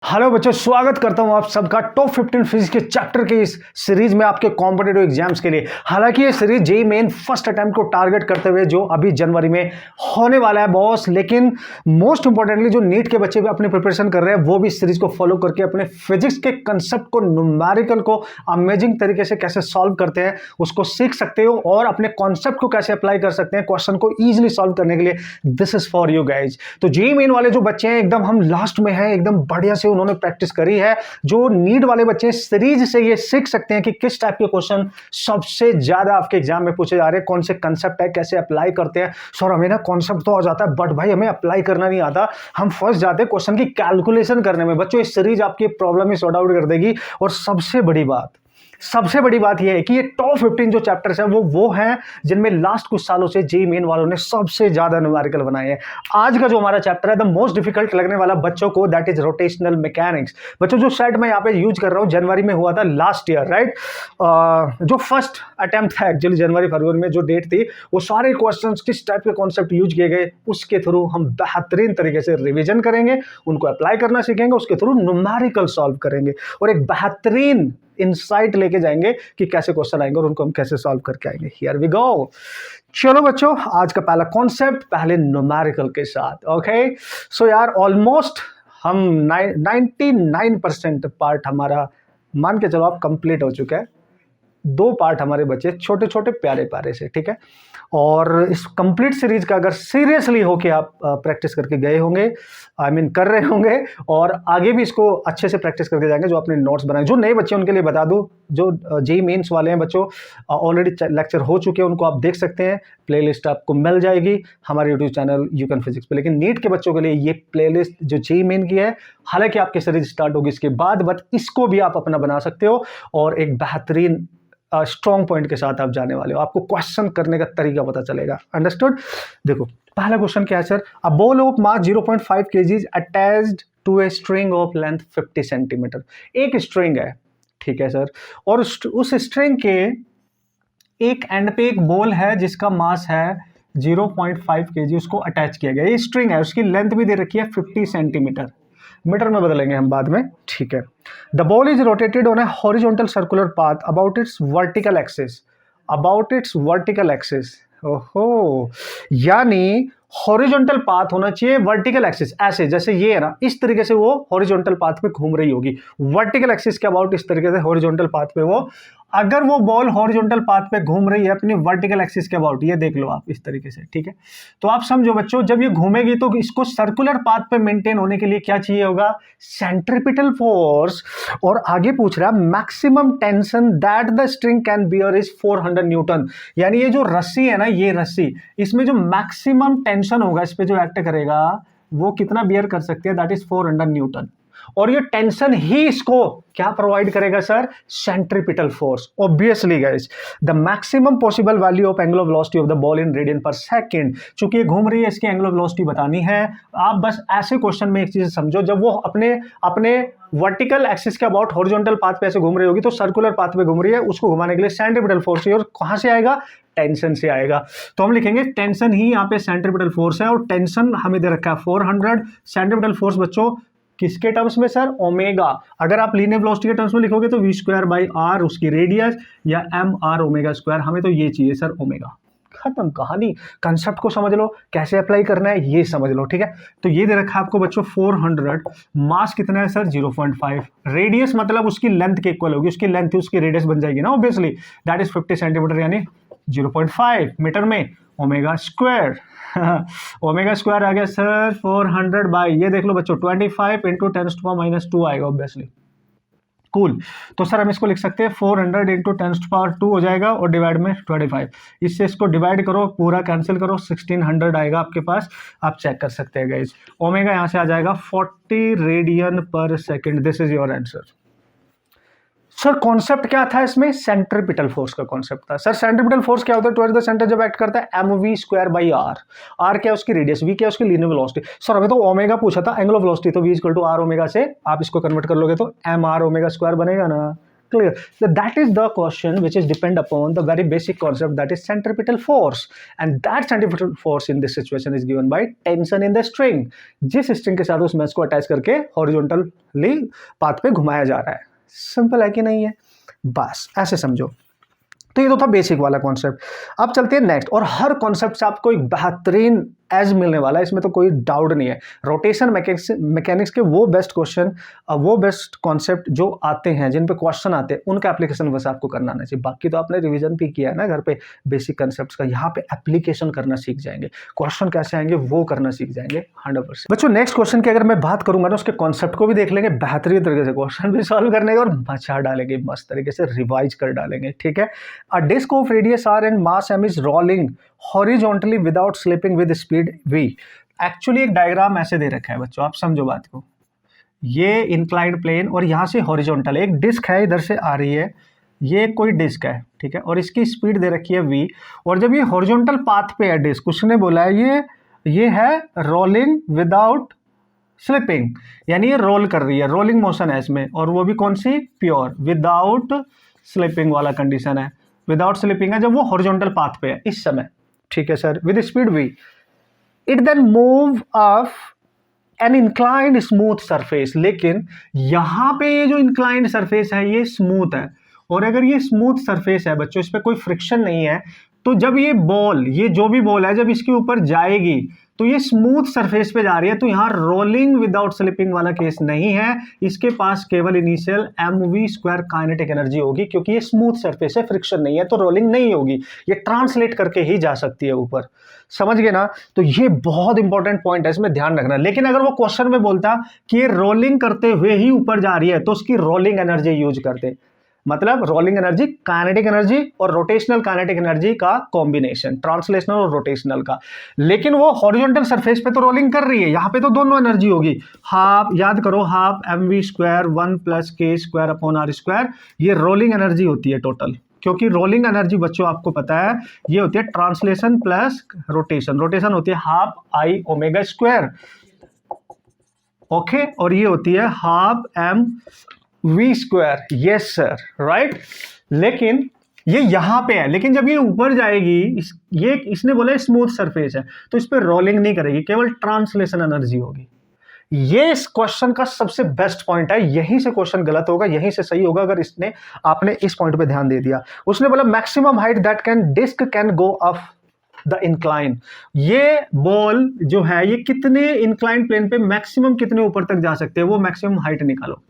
Hello बच्चों, स्वागत करता हूं आप सबका टॉप 15 फिजिक्स के चैप्टर के इस सीरीज में आपके कॉम्पिटेटिव एग्जाम्स के लिए। हालांकि ये series JEE main first attempt को टारगेट करते हुए जो अभी जनवरी में होने वाला है बॉस, लेकिन मोस्ट इंपॉर्टेंटली जो नीट के बच्चे भी अपनी प्रिपरेशन कर रहे हैं वो भी इस सीरीज को फॉलो करके अपने फिजिक्स के कंसेप्ट को, न्यूमेरिकल को अमेजिंग तरीके से कैसे सॉल्व करते हैं उसको सीख सकते हो और अपने कॉन्सेप्ट को कैसे अप्लाई कर सकते हैं क्वेश्चन को ईजिली सॉल्व करने के लिए। This is for you guys. तो जेईई मेन वाले जो बच्चे हैं एकदम हम लास्ट में हैं, एकदम बढ़िया से उन्होंने प्रैक्टिस करी है। जो नीट वाले बच्चे सीरीज से ये सीख सकते हैं कि किस टाइप के क्वेश्चन सबसे ज्यादा आपके एग्जाम में पूछे जा रहे हैं, कौन से कंसेप्ट है, कैसे अप्लाई करते हैं। सर हमें ना कॉन्सेप्ट तो आ जाता है बट भाई हमें अप्लाई करना नहीं आता, हम फर्स्ट जाते हैं क्वेश्चन की कैलकुलेशन करने में। बच्चों इस सीरीज आपकी प्रॉब्लम ही सॉर्ट आउट कर देगी। और सबसे बड़ी बात यह है कि ये टॉप 15 जो चैप्टर्स हैं वो हैं जिनमें लास्ट कुछ सालों से जेईई मेन वालों ने सबसे ज्यादा न्यूमेरिकल बनाए हैं। आज का जो हमारा चैप्टर है द मोस्ट डिफिकल्ट लगने वाला बच्चों को, दैट इज रोटेशनल मैकेनिक्स। बच्चों जो सेट मैं यहाँ पे यूज कर रहा हूँ जनवरी में हुआ था लास्ट ईयर, राइट। जो फर्स्ट अटेम्प्ट था एक्चुअली जनवरी फरवरी में जो डेट थी, वो सारे क्वेश्चन किस टाइप के कॉन्सेप्ट यूज किए गए उसके थ्रू हम बेहतरीन तरीके से रिविजन करेंगे, उनको अप्लाई करना सीखेंगे, उसके थ्रू न्यूमेरिकल सॉल्व करेंगे और एक बेहतरीन इंसाइट लेके जाएंगे कि कैसे क्वेश्चन आएंगे और उनको हम कैसे सॉल्व करके आएंगे। Here we go. चलो बच्चों, आज का पहला कॉन्सेप्ट पहले न्यूमेरिकल के साथ। ओके सो यार ऑलमोस्ट हम 99% पार्ट हमारा मान के चलो आप कंप्लीट हो चुका है। 2 पार्ट हमारे बचे छोटे छोटे प्यारे प्यारे से, ठीक है। और इस कंप्लीट सीरीज का अगर सीरियसली होके आप प्रैक्टिस करके गए होंगे, कर रहे होंगे और आगे भी इसको अच्छे से प्रैक्टिस करके जाएंगे, जो अपने नोट्स बनाए। जो नए बच्चे उनके लिए बता दूं, जो जेईई मेंस वाले हैं बच्चों, ऑलरेडी लेक्चर हो चुके हैं, उनको आप देख सकते हैं। प्लेलिस्ट आपको मिल जाएगी हमारे YouTube channel you can physics पे। लेकिन नीट के बच्चों के लिए ये प्लेलिस्ट जो जेईई मेन की है, हालांकि आपकी सीरीज स्टार्ट होगी इसके बाद, बट इसको भी आप अपना बना सकते हो और एक बेहतरीन स्ट्रॉन्ग पॉइंट के साथ आप जाने वाले हो। आपको क्वेश्चन करने का तरीका पता चलेगा। अंडरस्टूड। देखो पहला क्वेश्चन क्या है sir. A ball of mass 0.5 kg attached to a string of length 50 centimetre. एक स्ट्रिंग है, ठीक है सर, और उस स्ट्रिंग के एक एंड पे एक बॉल है जिसका मास है 0.5 kg, उसको अटैच किया गया। ये स्ट्रिंग है, उसकी लेंथ भी दे रखी है 50 सेंटीमीटर। मीटर में बदलेंगे हम बाद में, ठीक है। The ball is rotated on A horizontal circular path about it's vertical axis. ओहो, यानी हॉरिजॉन्टल पाथ होना चाहिए वर्टिकल एक्सिस, ऐसे जैसे ये है ना, इस तरीके से वो हॉरिजॉन्टल पाथ पे घूम रही होगी। वर्टिकल एक्सिस के अबाउट इस तरीके से हॉरिजॉन्टल पाथ पे वो, अगर वो बॉल हॉरिजॉन्टल पाथ पे घूम रही है अपनी वर्टिकल एक्सिस के अबाउट, ये देख लो आप इस तरीके से, ठीक है। तो आप समझो बच्चों, जब ये घूमेगी तो इसको सर्कुलर पाथ पे मेंटेन होने के लिए क्या चाहिए होगा, सेंट्रिपिटल फोर्स। और आगे पूछ रहा है maximum tension that the string can bear is 400 Newton. यानी ये जो रस्सी है ना, ये रस्सी, इसमें जो मैक्सिमम टेंशन होगा, इस पे जो एक्ट करेगा वो कितना बियर कर सकती है, दैट इज 400 न्यूटन। और ये टेंशन ही इसको क्या प्रोवाइड करेगा sir, centripetal force. Obviously guys, the maximum possible value of angular velocity of the ball in radian पर सेकंड। चूंकि ये घूम रही है, इसकी एंगुलर वेलोसिटी बतानी है। आप बस ऐसे क्वेश्चन में एक चीज समझो, जब वो अपने वर्टिकल एक्सिस के अबाउट हॉरिजॉन्टल पाथ पे ऐसे घूम रही होगी तो सर्कुलर पाथ पे घूम रही है, उसको घुमाने के लिए सेंट्रिपिटल फोर्स चाहिए। और कहां से आएगा, टेंशन से आएगा। तो हम लिखेंगे टेंशन ही यहाँ पे सेंट्रिपिटल फोर्स है, और टेंशन हमें दे रखा है 400। सेंट्रिपिटल फोर्स बच्चों किसके टर्म्स में सर, ओमेगा। अगर आप लीनियर वेलोसिटी के टर्म्स में लिखोगे तो v²/r उसकी रेडियस, या mr ओमेगा स्क्वायर। हमें तो ये चाहिए सर, ओमेगा। खत्म कहानी। कंसेप्ट को समझ लो, कैसे अप्लाई करना है ये समझ लो, ठीक है। तो ये दे रखा है आपको बच्चों 400। मास कितना है सर, 0.5। रेडियस मतलब उसकी लेंथ के इक्वल होगी, उसकी लेंथ उसकी रेडियस बन जाएगी ना ऑब्वियसली, दैट इज 50 सेंटीमीटर, यानी 0.5 मीटर में ओमेगा स्क्वायर। ओमेगा स्क्वायर आ गया सर 400 बाई, ये देख लो बच्चों 25 इंटू 10⁻⁻2 आएगा ऑब्वियसली। कूल। तो सर हम इसको लिख सकते हैं 400 इंटू 10⁻2 हो जाएगा और डिवाइड में 25। इससे इसको डिवाइड करो, पूरा कैंसिल करो, 1600 आएगा आपके पास। आप चेक कर सकते हैं गाइज। ओमेगा यहाँ से आ जाएगा 40 रेडियन पर second. This is your answer. Sir concept क्या था इसमें, सेंट्रिपिटल फोर्स का कॉन्सेप्ट था। सर सेंट्रिपिटल फोर्स क्या होता है, टुवर्ड्स द सेंटर जब एक्ट करता है, mv²/r। r क्या है उसकी रेडियस, v क्या है उसकी लीनियर वेलोसिटी। सर हमें तो ओमेगा पूछा था, एंगुलर वेलोसिटी, तो v = r ओमेगा से आप इसको कन्वर्ट कर लोगे तो mr ओमेगा स्क्वायर बनेगा ना। clear. So that is the question which is depend upon the very basic concept, that is centripetal force, and that centripetal force in this situation is given by tension in the string. जिस string के साथ उस mash को attach करके horizontally path पे घुमाया जा रहा है। सिंपल है कि नहीं है? बस ऐसे समझो। तो ये तो था बेसिक वाला कॉन्सेप्ट। अब चलते हैं नेक्स्ट, और हर कॉन्सेप्ट से आपको एक बेहतरीन एज मिलने वाला है, इसमें तो कोई डाउट नहीं है। रोटेशन मैकेनिक्स के वो बेस्ट क्वेश्चन, वो बेस्ट कॉन्सेप्ट जो आते हैं, जिन पे क्वेश्चन आते हैं, उनका एप्लीकेशन बस आपको करना आना चाहिए। बाकी तो आपने रिवीजन भी किया है ना घर पे बेसिक कॉन्सेप्ट्स का, यहाँ पे एप्लीकेशन करना सीख जाएंगे, क्वेश्चन कैसे आएंगे वो करना सीख जाएंगे 100%। बच्चों नेक्स्ट क्वेश्चन की अगर मैं बात करूंगा ना, उसके कॉन्सेप्ट को भी देख लेंगे बेहतरीन तरीके से, क्वेश्चन भी सॉल्व करने और मचा डालेंगे, मस्त तरीके से रिवाइज कर डालेंगे, ठीक है। A disc of radius r and mass m is rolling horizontally without slipping with speed v। Actually एक डायग्राम ऐसे दे रखा है बच्चों, आप समझो बात को। ये इंक्लाइंड प्लेन और यहाँ से हॉरिजॉन्टल एक डिस्क है, इधर से आ रही है, ये कोई डिस्क है, ठीक है, और इसकी स्पीड दे रखी है v। और जब ये हॉरिजॉन्टल पाथ पे है डिस्क, उसने बोला है ये है रोलिंग विदाउट स्लिपिंग, यानी ये रोल कर रही है, रोलिंग मोशन है इसमें, और वो भी कौन सी? प्योर, विदाउट स्लिपिंग वाला कंडीशन है, विदाउट स्लिपिंग है जब वो हॉरिजॉन्टल पाथ पे है इस समय, ठीक है sir, with speed v। It then move of an inclined smooth surface. लेकिन यहाँ पे ये जो इंक्लाइंड सरफेस है ये स्मूथ है, और अगर ये स्मूथ सरफेस है बच्चों, इस पर कोई फ्रिक्शन नहीं है, तो जब ये बॉल, ये जो भी बॉल है, जब इसके ऊपर जाएगी तो ये स्मूथ सरफेस पे जा रही है, तो यहाँ रोलिंग विदाउट स्लिपिंग वाला केस नहीं है, इसके पास केवल इनिशियल mv² काइनेटिक एनर्जी होगी, क्योंकि ये स्मूथ सरफेस है, फ्रिक्शन नहीं है, तो रोलिंग नहीं होगी, ये ट्रांसलेट करके ही जा सकती है ऊपर। समझ गए ना? तो ये बहुत इंपॉर्टेंट पॉइंट है, इसमें ध्यान रखना। लेकिन अगर वो क्वेश्चन में बोलता कि ये रोलिंग करते हुए ही ऊपर जा रही है, तो उसकी रोलिंग एनर्जी यूज करते, मतलब रोलिंग एनर्जी काइनेटिक एनर्जी और रोटेशनल काइनेटिक एनर्जी का कॉम्बिनेशन, ट्रांसलेशनल और रोटेशनल का। लेकिन वो हॉरिजॉन्टल सरफेस पे तो रोलिंग कर रही है, यहाँ पे तो दोनों एनर्जी होगी, हाफ, याद करो, हाफ mv² 1 + k² r², ये रोलिंग एनर्जी होती है टोटल। क्योंकि रोलिंग एनर्जी बच्चों आपको पता है ये होती है ट्रांसलेशन प्लस रोटेशन, रोटेशन होती है हाफ I⍵², ओके, और ये होती है half mv², yes sir, right. लेकिन ये यहां पे है, लेकिन जब ये ऊपर जाएगी, ये इसने बोला स्मूथ सरफेस है, तो इस पर रोलिंग नहीं करेगी, केवल ट्रांसलेशन एनर्जी होगी। ये इस क्वेश्चन का सबसे बेस्ट पॉइंट है, यहीं से क्वेश्चन गलत होगा, यहीं से सही होगा अगर आपने इस पॉइंट पे ध्यान दे दिया। उसने बोला maximum height that disc can go up the incline. ये बॉल जो है ये कितने इंक्लाइन प्लेन पे मैक्सिमम कितने ऊपर तक जा सकते हैं, वो मैक्सिमम हाइट निकालो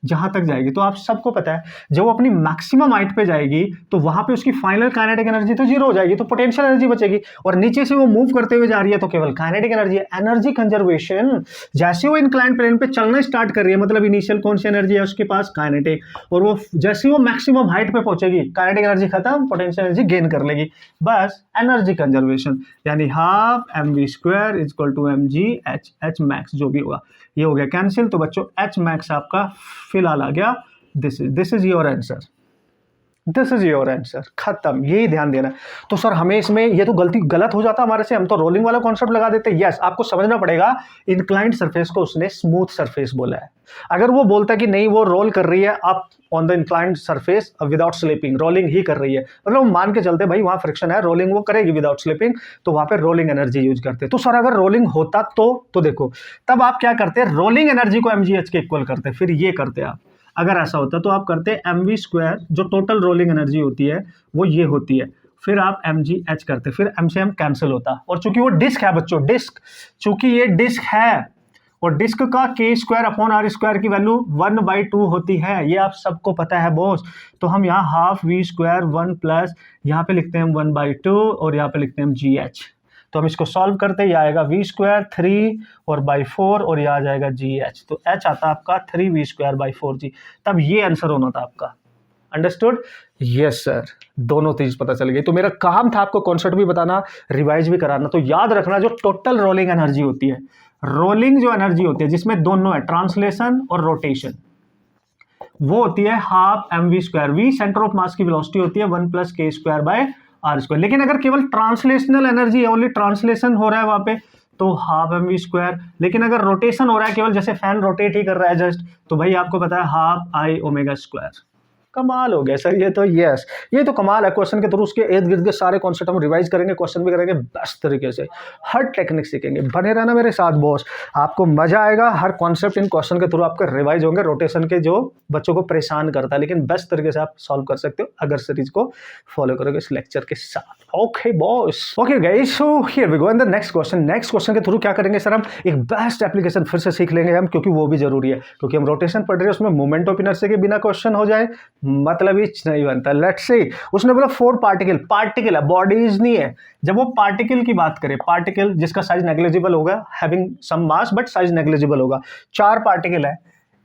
जहां तक जाएगी। तो आप सबको पता है जब वो अपनी मैक्सिमम हाइट पे जाएगी तो वहां पे उसकी फाइनल काइनेटिक एनर्जी तो जीरो हो जाएगी, तो पोटेंशियल एनर्जी बचेगी, और नीचे से वो मूव करते हुए जा रही है तो केवल काइनेटिक एनर्जी है। एनर्जी कंजर्वेशन, जैसे वो इंक्लाइन प्लेन पे चलना स्टार्ट कर रही है, मतलब इनिशियल कौन सी एनर्जी है उसके पास? काइनेटिक, और वो जैसे वो मैक्सिमम हाइट पे पहुंचेगी काइनेटिक एनर्जी खत्म, पोटेंशियल एनर्जी गेन कर लेगी, बस एनर्जी कंजर्वेशन, यानी half mv² = mg h max, जो भी होगा ये हो गया कैंसिल। तो बच्चों h max आपका फिलहाल आ गया, this is your answer, this is your answer, खत्म, यही ध्यान देना। तो सर हमें इसमें ये तो गलत हो जाता हमारे से, हम तो रोलिंग वाला कॉन्सेप्ट लगा देते। यस, आपको समझना पड़ेगा इंक्लाइंड सरफेस को उसने स्मूथ सरफेस बोला है। अगर वो बोलता कि नहीं वो रोल कर रही है up on the inclined surface without slipping, rolling ही कर रही है, मतलब मान के चलते भाई वहां फ्रिक्शन है, रोलिंग वो करेगी विदाउट स्लिपिंग, तो वहां पे रोलिंग एनर्जी यूज करते। तो सर अगर रोलिंग होता तो देखो तब आप क्या करते, रोलिंग एनर्जी को mgh के इक्वल करते, फिर ये करते आप। अगर ऐसा होता तो आप करते mv², जो टोटल रोलिंग एनर्जी होती है वो ये होती है, फिर आप mgh करते, फिर m से m कैंसिल होता। और चूंकि वो डिस्क है बच्चों, डिस्क, चूंकि ये डिस्क है और डिस्क का k²/r² की वैल्यू 1/2 होती है, ये आप सबको पता है बॉस। तो हम यहाँ हाफ v² 1 प्लस यहाँ पे लिखते हैं 1/2 और यहाँ पे लिखते हैं gh। तो हम इसको सॉल्व करते ही आएगा v² 3 और बाई 4 और ये आ जाएगा gh, तो h आता है आपका 3v²/4g, तब ये आंसर होना था आपका। अंडरस्टूड? यस सर, दोनों चीज पता चल गई। तो मेरा काम था आपको कॉन्सेप्ट भी बताना, रिवाइज भी कराना। तो याद रखना जो टोटल रोलिंग एनर्जी होती है, रोलिंग जो एनर्जी होती है जिसमें दोनों है ट्रांसलेशन और रोटेशन, वो होती है half mv²। v centre of mass की वेलोसिटी होती है 1 + k²/r²। लेकिन अगर केवल ट्रांसलेशनल एनर्जी है, ओनली ट्रांसलेशन हो रहा है वहां पे, तो हाफ mv²। लेकिन अगर रोटेशन हो रहा है केवल, जैसे फैन रोटेट ही कर रहा है जस्ट, तो भाई आपको पता है हाफ I⍵²। कमाल हो गया सर ये तो। यस, ये तो कमाल है। क्वेश्चन के थ्रू उसके इर्द गिर्द के सारे कॉन्सेप्ट हम रिवाइज करेंगे, क्वेश्चन भी करेंगे बेस्ट तरीके से, हर टेक्निक सीखेंगे। बने रहना मेरे साथ बॉस, आपको मजा आएगा। हर कॉन्सेप्ट इन क्वेश्चन के थ्रू आपके रिवाइज होंगे, रोटेशन के जो बच्चों को परेशान करता है, लेकिन बेस्ट तरीके से आप सॉल्व कर सकते हो अगर सीरीज को फॉलो करोगे इस लेक्चर के साथ। Okay boss, okay guys, so here we go in the next question. Next question के थ्रू क्या करेंगे सर, हम एक बेस्ट एप्लीकेशन फिर से सीख लेंगे हम, क्योंकि वो भी जरूरी है, क्योंकि हम रोटेशन पढ़ रहे हैं, उसमें मोमेंट ऑफ इनर्शिया के बिना क्वेश्चन हो जाए मतलब ही नहीं बनता। लेट्स सी, उसने बोला 4 पार्टिकल, पार्टिकल है, बॉडीज नहीं है। जब वो पार्टिकल की बात करें, पार्टिकल जिसका साइज नेग्लिजिबल होगा, having some mass but size negligible होगा, 4 पार्टिकल है,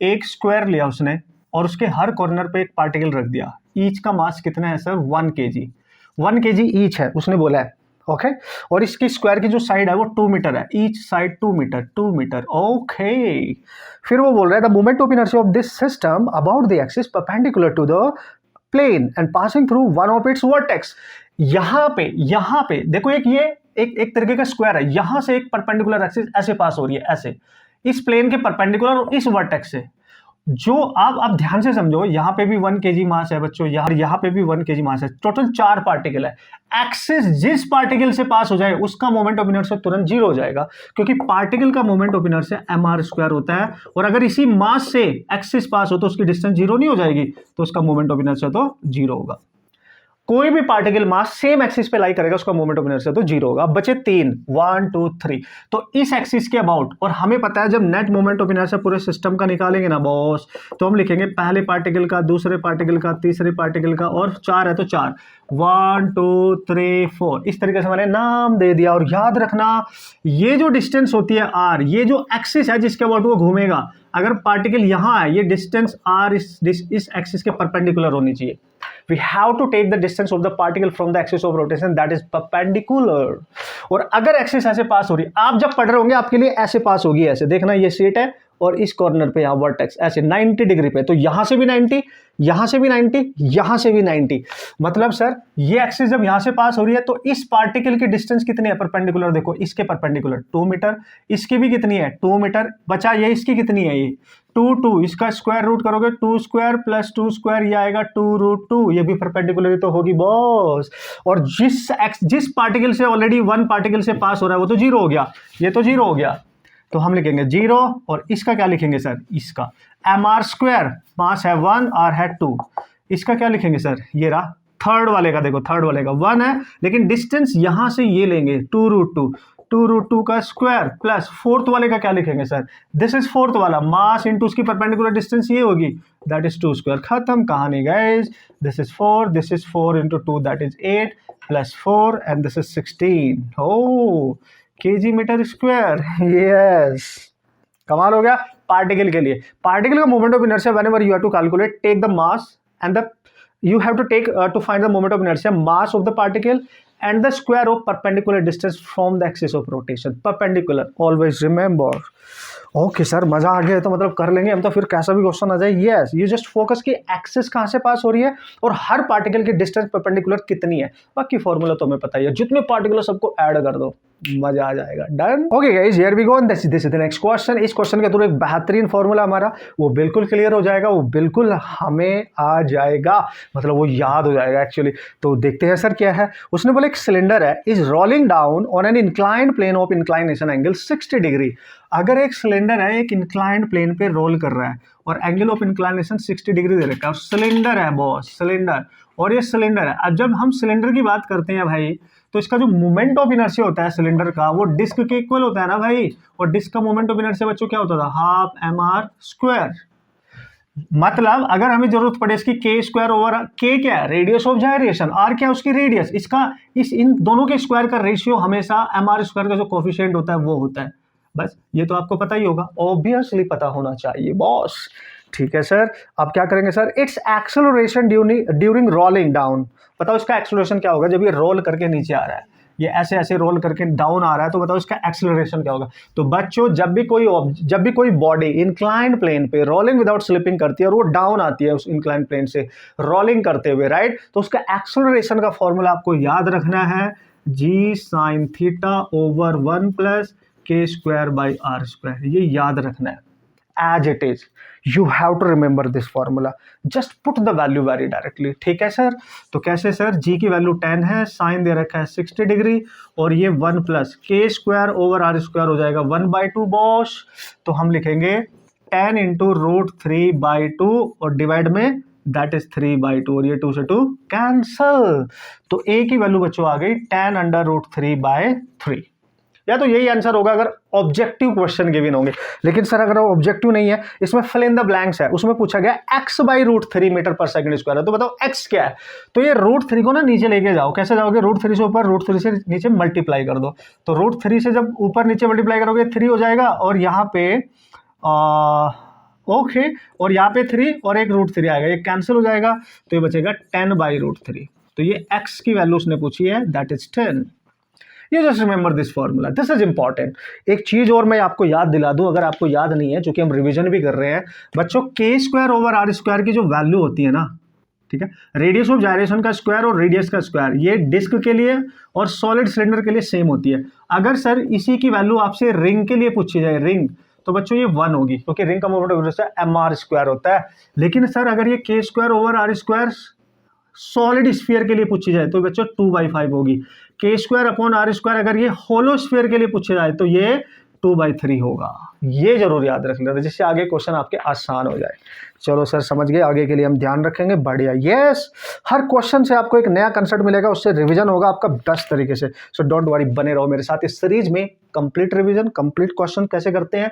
एक स्क्वायर लिया उसने और उसके हर कॉर्नर पे एक पार्टिकल रख दिया। ईच का मास कितना है सर, 1 kg, 1 kg ईच है उसने बोला है। ओके, और इसकी स्क्वायर की जो साइड है वो 2 मीटर है, each side 2 metre, 2 metre. Okay, फिर वो बोल रहा है the moment of inertia of this system about the axis perpendicular to the plane and passing through one of its vertex. यहाँ पे देखो, एक तरीके का स्क्वायर है, यहां से एक परपेंडिकुलर एक्सिस ऐसे पास हो रही है, ऐसे इस प्लेन के परपेंडिकुलर और इस वर्टेक्स से। जो आप ध्यान से समझो, यहाँ पे भी 1 kg मास है बच्चों, यहाँ पे भी 1 kg मास है, टोटल 4 पार्टिकल है। एक्सिस जिस पार्टिकल से पास हो जाए उसका मोमेंट ऑफ इनर्शिया तुरंत 0 हो जाएगा, क्योंकि पार्टिकल का मोमेंट ऑफ इनर्शिया mr² होता है, और अगर इसी मास से एक्सिस पास हो तो उसकी डिस्टेंस 0 नहीं हो जाएगी, तो उसका मोमेंट ऑफ इनर्शिया तो 0 होगा। कोई भी पार्टिकल मास सेम एक्सिस पे लाई करेगा उसका मोमेंट ऑफ इनर्शिया तो 0 होगा। अब बचे 3, 1 2 3, तो इस एक्सिस के अबाउट, और हमें पता है जब नेट मोमेंट ऑफ इनर्शिया पूरे सिस्टम का निकालेंगे ना बॉस, तो हम लिखेंगे पहले पार्टिकल का, दूसरे पार्टिकल का, तीसरे पार्टिकल का, और 4 है तो 4, 1 2 3 4, इस तरीके से मैंने नाम दे दिया। और याद रखना, ये जो डिस्टेंस होती है r, ये जो एक्सिस है जिसके अबाउट वो घूमेगा, अगर पार्टिकल यहां है, ये डिस्टेंस r इस एक्सिस के परपेंडिकुलर होनी चाहिए। We have to take the distance of the particle from the axis of rotation, that is perpendicular। और अगर एक्सिस ऐसे पास हो रही है, आप जब पढ़ रहे होंगे आपके लिए ऐसे पास होगी, ऐसे देखना, ये शीट है और इस कॉर्नर पे यहाँ वर्टेक्स ऐसे 90 डिग्री पे, तो यहां से भी 90, यहां से भी 90, यहां से भी 90। मतलब सर ये एक्सिस जब यहां से पास हो रही है तो इस पार्टिकल की डिस्टेंस कितनी है परपेंडिकुलर, देखो इसके परपेंडिकुलर 2 मीटर, इसकी भी कितनी है 2 मीटर, बचा ये इसकी कितनी है, ये 2 2, इसका स्क्वायर रूट करोगे 2 स्क्वायर प्लस 2 स्क्वायर, ये आएगा 2√2, ये भी परपेंडिकुलर तो होगी बॉस। और जिस पार्टिकल से ऑलरेडी 1 पार्टिकल से पास हो रहा है वो तो 0 हो गया, ये तो 0 हो गया, तो हम लिखेंगे 0, और इसका क्या लिखेंगे सर, इसका mr², मास है 1, r है 2, इसका क्या लिखेंगे सर, ये रहा थर्ड वाले का, देखो थर्ड वाले का 1 है, लेकिन डिस्टेंस यहां से ये लेंगे 2√2, 2√2 का स्क्वायर प्लस फोर्थ वाले का क्या लिखेंगे सर, दिस इज फोर्थ वाला, मास इंटू उसकी परपेंडिकुलर डिस्टेंस ये होगी, दैट इज 2 स्क्वायर। खत्म कहानी guys, this is 4 into 2 that is 8 plus 4 and this is 16। ओ kg मीटर स्क्वायर, यस, कमाल हो गया। पार्टिकल के लिए, पार्टिकल का moment of inertia whenever you have to calculate, take the mass and the you have to take to find the moment of inertia, mass of the particle and the square of perpendicular distance from the axis of rotation, perpendicular, always remember। Okay sir, मजा आ गया, तो मतलब कर लेंगे हम तो, फिर कैसा भी क्वेश्चन आ जाए। यस, यू जस्ट फोकस कि एक्सिस कहाँ से पास हो रही है और हर पार्टिकल की डिस्टेंस परपेंडिकुलर कितनी है, बाकी फॉर्मूला तो हमें पता ही है, जितने पार्टिकुलर सबको ऐड कर दो, मजा आ जाएगा। Done. Okay guys, here we go, this is the next question. इस क्वेश्चन के थ्रू एक बेहतरीन फॉर्मूला हमारा वो बिल्कुल क्लियर हो जाएगा, वो बिल्कुल हमें आ जाएगा, मतलब वो याद हो जाएगा एक्चुअली। तो देखते हैं सर क्या है। उसने बोला एक सिलेंडर है, is rolling down on an inclined plane of inclination angle 60 degree. अगर एक सिलेंडर है, एक इंक्लाइंड प्लेन पे रोल कर रहा है और एंगल ऑफ इंक्लाइनेशन 60 डिग्री दे रखा है, और सिलेंडर है बॉस, सिलेंडर, और ये सिलेंडर है। अब जब हम सिलेंडर की बात करते हैं भाई, तो इसका जो मोमेंट ऑफ इनर्शिया होता है सिलेंडर का, वो डिस्क के इक्वल होता है ना भाई, और डिस्क का मोमेंट ऑफ इनर्शिया बच्चों क्या होता था, हाफ mr²। मतलब अगर हमें जरूरत पड़े इसकी k² ओवर, k क्या है, रेडियस ऑफ जायरेशन, r क्या है उसकी रेडियस, इसका इन दोनों के स्क्वायर का रेशियो हमेशा mr² का जो कोफिशिएंट होता है वो होता है। बस ये तो आपको पता ही होगा, ऑब्वियसली पता होना चाहिए बॉस। ठीक है सर, अब क्या करेंगे sir, it's acceleration during rolling down. बताओ इसका एक्सेलरेशन क्या होगा जब ये रोल करके नीचे आ रहा है, ये ऐसे ऐसे रोल करके डाउन आ रहा है, तो बताओ इसका एक्सेलरेशन क्या होगा। तो बच्चों जब भी कोई बॉडी इंक्लाइंड प्लेन पे रोलिंग विदाउट स्लिपिंग करती है और वो डाउन आती है उस इंक्लाइंड प्लेन से रोलिंग करते हुए, राइट, तो उसका एक्सेलरेशन का फॉर्मूला आपको याद रखना है, g sin theta over 1 plus k² by r², ये याद रखना है। as it is. You have to remember this formula. Just put the value very directly. ठीक है सर? तो कैसे सर? g की वैल्यू 10 है, साइन दे रखा है 60 डिग्री और ये 1 plus k square over r square हो जाएगा 1/2 बॉस. तो हम लिखेंगे 10 इंटू रूट 3/2 और डिवाइड में दैट इज 3/2 और ये 2 से 2 कैंसल. तो a की वैल्यू बच्चों आ गई 10 अंडर रूट 3/3. या तो यही आंसर होगा अगर ऑब्जेक्टिव क्वेश्चन गिवन होंगे. लेकिन सर अगर ऑब्जेक्टिव नहीं है, इसमें फिल इन द ब्लैंक्स है, उसमें पूछा गया x/√3 मीटर पर सेकंड स्क्वायर है, तो बताओ x क्या है. तो ये √3 को ना नीचे लेके जाओ. कैसे जाओगे? √3 से ऊपर, √3 से नीचे मल्टीप्लाई कर दो. तो √3 से जब ऊपर नीचे मल्टीप्लाई करोगे 3 हो जाएगा और यहाँ पे ओके और यहाँ पे 3 और एक √3 आएगा, ये कैंसिल हो जाएगा. तो ये बचेगा 10/√3. तो ये x की वैल्यू उसने पूछी है, that is 10. You just remember this formula. This is important. एक चीज और मैं आपको याद दिला दूं, अगर आपको याद नहीं है, क्योंकि हम रिवीजन भी कर रहे हैं बच्चों. k square over r square की जो वैल्यू होती है ना, ठीक है, रेडियस ऑफ जायरेशन का स्क्वायर और रेडियस का स्क्वायर, ये डिस्क के लिए और सॉलिड सिलेंडर के लिए सेम होती है. अगर सर इसी की वैल्यू आपसे रिंग के लिए पूछी जाए, रिंग, तो बच्चों ये 1 होगी, क्योंकि रिंग का moment of inertia mr square होता है. लेकिन सर अगर ये k square over r square solid sphere के लिए पूछी जाए तो बच्चों 2/5 होगी. k square upon r square अगर ये होलो स्फीयर के लिए पूछे जाए तो ये 2/3 होगा. ये जरूर याद रख लेना, जिससे आगे क्वेश्चन आपके आसान हो जाए. चलो सर समझ गए, आगे के लिए हम ध्यान रखेंगे. बढ़िया. यस, हर क्वेश्चन से आपको एक नया कंसेप्ट मिलेगा, उससे रिवीजन होगा आपका बेस्ट तरीके से. सो डोंट वरी, बने रहो मेरे साथ इस सीरीज में. कंप्लीट रिवीजन, कंप्लीट क्वेश्चन कैसे करते हैं,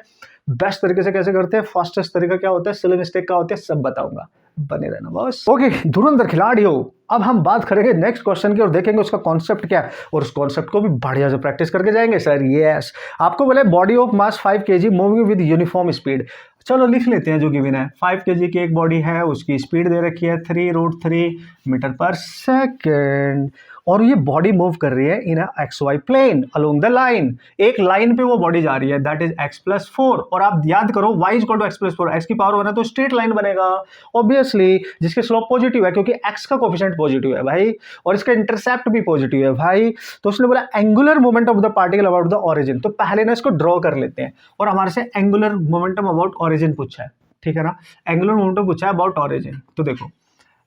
बेस्ट तरीके से कैसे करते हैं, फास्टेस्ट तरीका क्या होता है, सिली मिस्टेक क्या होती है, सब बताऊंगा. बने रहना बस. ओके धुरंधर खिलाड़ी हो. अब हम बात करेंगे नेक्स्ट क्वेश्चन की और देखेंगे उसका कॉन्सेप्ट क्या है, और उस कॉन्सेप्ट को भी बढ़िया से प्रैक्टिस करके जाएंगे सर. यस, आपको बोले body of mass 5 kg moving with uniform speed. चलो लिख लेते हैं जो गिवन है. 5 kg की एक बॉडी है, उसकी स्पीड दे रखी है 3√3 मीटर पर सेकेंड, और ये बॉडी मूव कर रही है in XY plane along the line. एक लाइन पे वो बॉडी जा रही है, दैट इज x+4. और आप याद करो y is equal to x+4, x की पावर 1 है तो स्ट्रेट लाइन बनेगा ऑब्वियसली, जिसके स्लोप पॉजिटिव है क्योंकि x का कोफिशिएंट पॉजिटिव है भाई, और इसका इंटरसेप्ट भी पॉजिटिव है भाई. तो उसने बोला angular momentum of the particle about the origin. तो पहले ना इसको ड्रॉ कर लेते हैं, और हमारे से एंगुलर मोमेंटम अबाउट ऑरिजिन पूछा है, ठीक है ना. एंगुलर मोमेंटम पूछा है अबाउट ऑरिजिन. तो देखो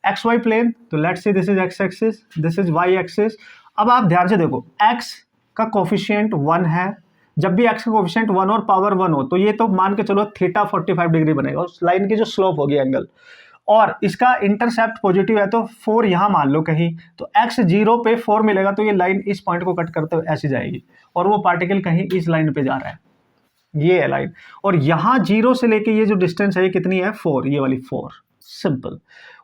XY प्लेन, तो let's say this is x axis, this is y axis. अब आप ध्यान से देखो, x का कोफिशिएंट 1 है. जब भी x का कोफिशिएंट 1 और पावर 1 हो तो ये तो मान के चलो थीटा 45 डिग्री बनेगा, उस लाइन की जो स्लोप होगी एंगल, और इसका इंटरसेप्ट पॉजिटिव है तो 4 यहाँ मान लो कहीं, तो x 0 पे 4 मिलेगा, तो ये लाइन इस पॉइंट को कट करते हुए ऐसी जाएगी, और वो पार्टिकल कहीं इस लाइन पे जा रहा है, ये है लाइन. और यहाँ 0 से लेके ये जो डिस्टेंस है ये कितनी है, 4, ये वाली 4. सिंपल.